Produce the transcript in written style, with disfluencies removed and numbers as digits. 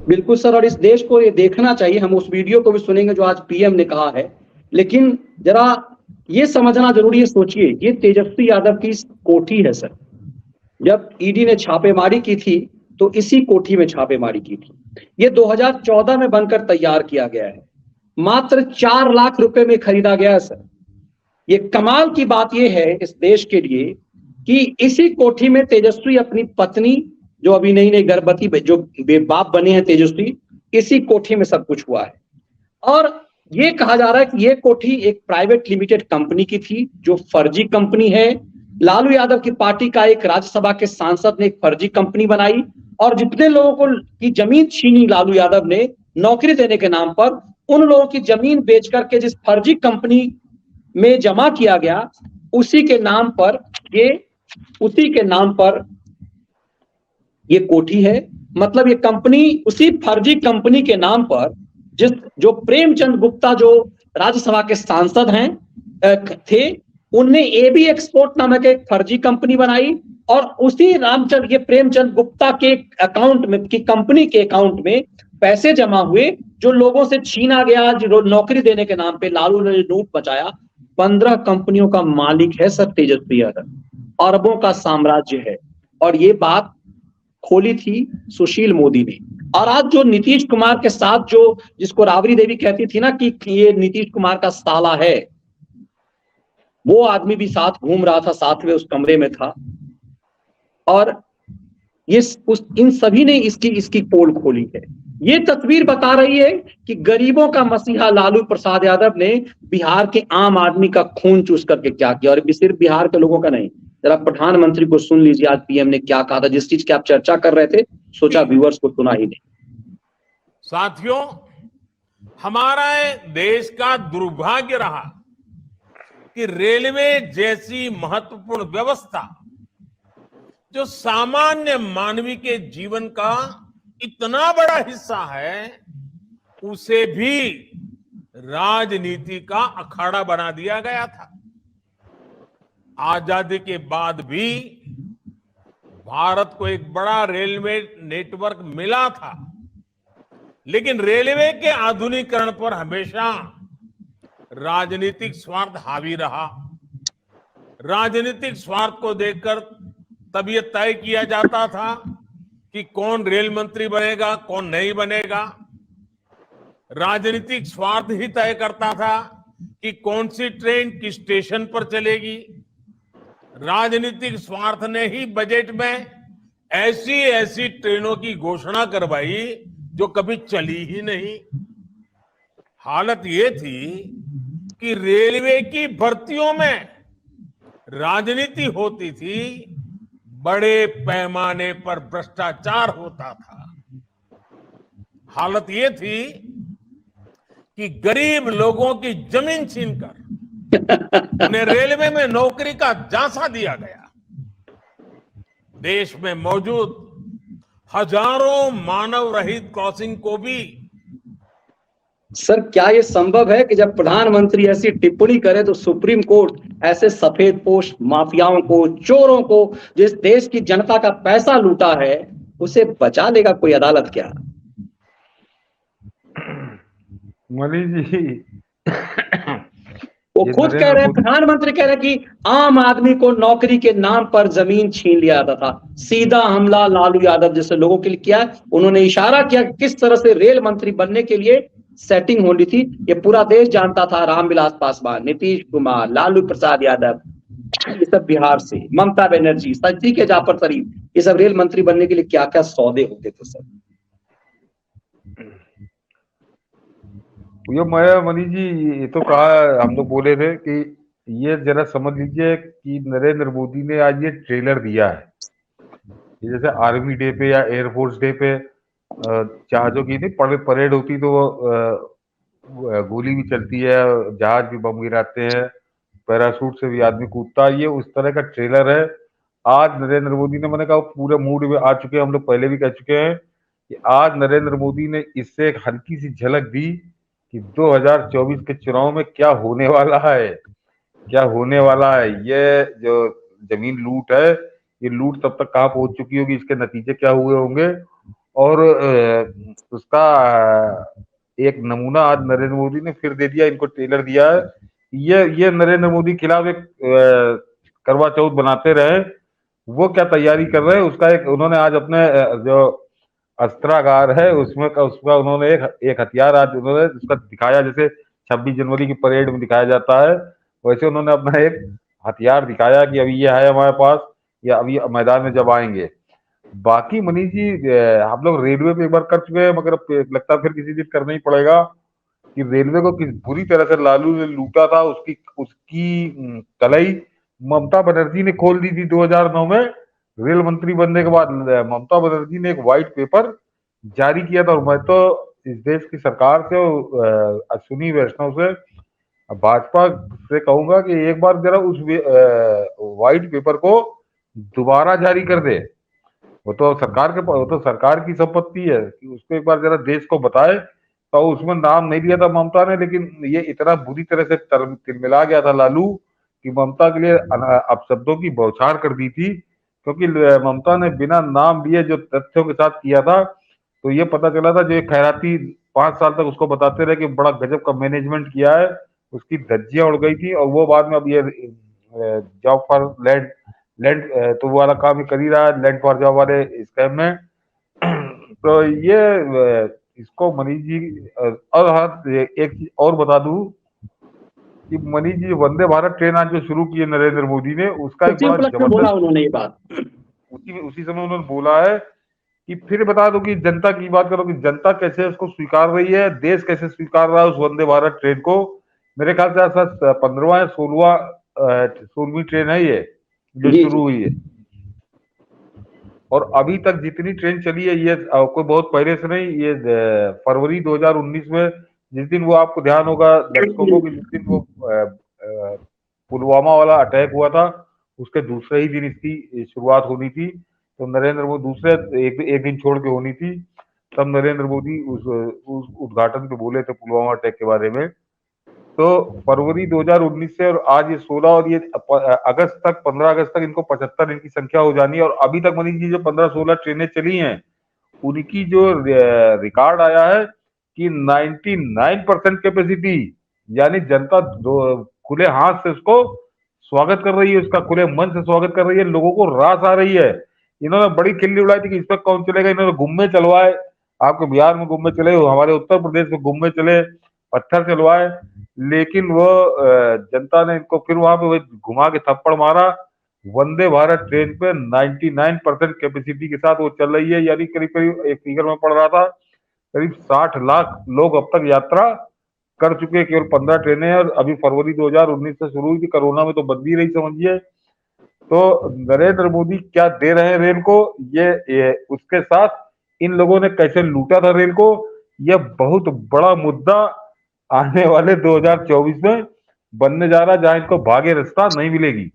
बिल्कुल सर, और इस देश को ये देखना चाहिए। हम उस वीडियो को भी सुनेंगे जो आज पीएम ने कहा है, लेकिन जरा ये समझना जरूरी है। सोचिए, ये तेजस्वी यादव की कोठी है सर। जब ईडी ने छापेमारी की थी तो इसी कोठी में छापेमारी की थी। ये 2014 में बनकर तैयार किया गया है, मात्र 4 लाख रुपए में खरीदा गया है सर। ये कमाल की बात यह है इस देश के लिए कि इसी कोठी में तेजस्वी अपनी पत्नी, जो अभी नई नई गर्भवती, जो बाप बने हैं तेजस्वी, इसी कोठी में सब कुछ हुआ है। और ये कहा जा रहा है कि ये कोठी एक प्राइवेट लिमिटेड कंपनी की थी, जो फर्जी कंपनी है। लालू यादव की पार्टी का एक राज्यसभा के सांसद ने एक फर्जी कंपनी बनाई, और जितने लोगों को की जमीन छीनी लालू यादव ने नौकरी देने के नाम पर, उन लोगों की जमीन बेच करके जिस फर्जी कंपनी में जमा किया गया, उसी के नाम पर ये उसी के नाम पर ये कोठी है। मतलब ये कंपनी उसी फर्जी कंपनी के नाम पर, जिस जो प्रेमचंद गुप्ता, जो राज्यसभा के सांसद हैं थे, उनने एबी एक्सपोर्ट नामक एक फर्जी कंपनी बनाई, और उसी रामचंद्र, ये प्रेमचंद गुप्ता के अकाउंट में, की कंपनी के अकाउंट में पैसे जमा हुए, जो लोगों से छीना गया, जो नौकरी देने के नाम पे लालू ने लूट बचाया। 15 कंपनियों का मालिक है सर तेजस्वी यादव, अरबों का साम्राज्य है। और ये बात खोली थी सुशील मोदी ने। और आज जो नीतीश कुमार के साथ, जो जिसको राबड़ी देवी कहती थी ना कि ये नीतीश कुमार का साला है, वो आदमी भी साथ घूम रहा था, साथ में उस कमरे में था। और ये इन सभी ने इसकी इसकी पोल खोली है। ये तस्वीर बता रही है कि गरीबों का मसीहा लालू प्रसाद यादव ने बिहार के आम आदमी का खून चूस करके क्या किया। और सिर्फ बिहार के लोगों का नहीं, जरा प्रधानमंत्री को सुन लीजिए आज पीएम ने क्या कहा था, जिस चीज की आप चर्चा कर रहे थे, सोचा व्यूअर्स को सुना ही नहीं। साथियों, हमारा देश का दुर्भाग्य रहा कि रेलवे जैसी महत्वपूर्ण व्यवस्था, जो सामान्य मानवी के जीवन का इतना बड़ा हिस्सा है, उसे भी राजनीति का अखाड़ा बना दिया गया था। आजादी के बाद भी भारत को एक बड़ा रेलवे नेटवर्क मिला था, लेकिन रेलवे के आधुनिकीकरण पर हमेशा राजनीतिक स्वार्थ हावी रहा। राजनीतिक स्वार्थ को देखकर तब यह तय किया जाता था कि कौन रेल मंत्री बनेगा, कौन नहीं बनेगा। राजनीतिक स्वार्थ ही तय करता था कि कौन सी ट्रेन किस स्टेशन पर चलेगी। राजनीतिक स्वार्थ ने ही बजट में ऐसी ऐसी ट्रेनों की घोषणा करवाई जो कभी चली ही नहीं। हालत ये थी कि रेलवे की भर्तियों में राजनीति होती थी, बड़े पैमाने पर भ्रष्टाचार होता था। हालत ये थी कि गरीब लोगों की जमीन छीनकर उन्हें रेलवे में नौकरी का झांसा दिया गया। देश में मौजूद हजारों मानव रहित क्रॉसिंग को भी। सर, क्या यह संभव है कि जब प्रधानमंत्री ऐसी टिप्पणी करे तो सुप्रीम कोर्ट ऐसे सफेदपोश माफियाओं को, चोरों को, जिस देश की जनता का पैसा लूटा है, उसे बचा लेगा कोई अदालत क्या? मनीष जी, वो खुद कह रहे हैं, प्रधानमंत्री कह रहे हैं कि आम आदमी को नौकरी के नाम पर जमीन छीन लिया जाता था। सीधा हमला लालू यादव जैसे लोगों के लिए किया। उन्होंने इशारा किया कि किस तरह से रेल मंत्री बनने के लिए सेटिंग होनी थी। ये पूरा देश जानता था। रामविलास पासवान, नीतीश कुमार, लालू प्रसाद यादव, ये सब बिहार से, ममता बनर्जी, सच्ची के जाफर शरीफ, ये सब रेल मंत्री बनने के लिए क्या क्या सौदे होते थे सर। ये मैं मनीष जी, ये तो कहा, हम लोग बोले थे कि ये जरा समझ लीजिए कि नरेंद्र मोदी ने आज ये ट्रेलर दिया है। ये जैसे आर्मी डे पे या एयरफोर्स डे पे जहाजों की नहीं परेड होती तो गोली भी चलती है, जहाज भी बम गिराते हैं, पैराशूट से भी आदमी कूदता है। ये उस तरह का ट्रेलर है। आज नरेंद्र मोदी ने, मैंने कहा पूरे मूड में आ चुके हैं, हम लोग पहले भी कह चुके हैं कि आज नरेंद्र मोदी ने इससे एक हल्की सी झलक दी कि 2024 के चुनाव में क्या होने वाला है, क्या होने वाला है। ये जो जमीन लूट है, ये लूट तब तक कहाँ पहुंच चुकी होगी, इसके नतीजे क्या हुए होंगे, और उसका एक नमूना आज नरेंद्र मोदी ने फिर दे दिया, इनको ट्रेलर दिया है। ये नरेंद्र मोदी के खिलाफ एक करवा चौथ बनाते रहे, वो क्या तैयारी कर रहे हैं उसका एक उन्होंने आज अपने जो अस्त्रागार है उसमें उसका उन्होंने एक हथियार आज उन्होंने उसका दिखाया, जैसे 26 जनवरी की परेड में दिखाया जाता है वैसे उन्होंने अपना एक हथियार दिखाया कि अभी ये है हमारे पास, या अभी मैदान में जब आएंगे। बाकी मनीष जी हम लोग रेलवे पे एक बार कर चुके हैं, मगर लगता है फिर किसी दिन करना ही पड़ेगा कि रेलवे को किस बुरी तरह से लालू ने लूटा था, उसकी उसकी कलई ममता बनर्जी ने खोल दी थी 2009 में। रेल मंत्री बनने के बाद ममता बनर्जी ने एक व्हाइट पेपर जारी किया था, और मैं तो इस देश की सरकार से अश्विनी वैष्णव से भाजपा से कहूंगा कि एक बार जरा उस व्हाइट पेपर को दोबारा जारी कर दे। वो तो सरकार की संपत्ति है कि उसको एक बार जरा देश को बताए। तो उसमें नाम नहीं लिया था ममता ने, लेकिन ये इतना बुरी तरह से तिलमिला गया था लालू कि ममता के लिए अपशब्दों की बौछार कर दी थी, क्योंकि ममता ने बिना नाम लिए जो तथ्यों के साथ किया था, तो ये पता चला था जो खैराती 5 साल तक उसको बताते रहे कि बड़ा गजब का मैनेजमेंट किया है, उसकी धज्जियां उड़ गई थी। और वो बाद में अब ये जॉब फॉर लैंड लैंड तो वो वाला काम ही कर ही रहा है, लैंड फॉर जॉब वाले स्कैम में। तो ये इसको मनीष जी और हाँ एक चीज और बता दूं कि मनीष जी वंदे भारत ट्रेन आज जो शुरू की है नरेंद्र मोदी ने, उसका एक बड़ा उपलक्ष्य में बोला जबरदस्त उन्होंने ये बात। उसी समय उन्होंने बोला है कि फिर बता दो कि जनता की बात करो कि जनता कैसे उसको स्वीकार रही है, देश कैसे स्वीकार रहा है उस वंदे भारत ट्रेन को। मेरे ख्याल से आसपास 15वां या 16वीं ट्रेन है ये जो जी शुरू हुई है, और अभी तक जितनी ट्रेन चली है ये कोई बहुत पहले से नहीं, ये फरवरी 2019 में जिस दिन वो आपको ध्यान होगा दर्शकों को कि जिस दिन वो पुलवामा वाला अटैक हुआ था उसके दूसरे ही दिन इसकी शुरुआत होनी थी। तो नरेंद्र मोदी दूसरे एक दिन छोड़ के होनी थी, तब नरेंद्र मोदी उस उद्घाटन पे बोले थे पुलवामा अटैक के बारे में। तो फरवरी 2019 से और आज ये 16 और ये अगस्त तक 15 अगस्त तक इनको 75 इनकी संख्या हो जानी है। और अभी तक मनीष जी जो 15-16 ट्रेनें चली हैं उनकी जो रिकॉर्ड आया है कि 99% कैपेसिटी, यानी जनता खुले हाथ से उसको स्वागत कर रही है, उसका खुले मन से स्वागत कर रही है, लोगों को रास आ रही है। इन्होंने बड़ी खिल्ली उड़ाई थी कि इस पर कौन चलेगा, इन्होंने गुम्मे चलवाए, आपके बिहार में गुम्मे चले, हमारे उत्तर प्रदेश में गुम्मे चले, पत्थर चलवाए, लेकिन वो जनता ने इनको फिर वहां पे घुमा के थप्पड़ मारा। वंदे भारत ट्रेन पे 99% कैपेसिटी के साथ वो चल रही है, यानी करीब करीब एक फिगर में पड़ रहा था करीब 60 लाख लोग अब तक यात्रा कर चुके हैं। केवल 15 ट्रेनें हैं और अभी फरवरी 2019 से शुरू हुई थी, कोरोना में तो बंद ही रही समझिए। तो नरेंद्र मोदी क्या दे रहे हैं रेल को, ये उसके साथ इन लोगों ने कैसे लूटा था रेल को, यह बहुत बड़ा मुद्दा आने वाले 2024 में बनने जा रहा है, जहां इनको भागे रास्ता नहीं मिलेगी।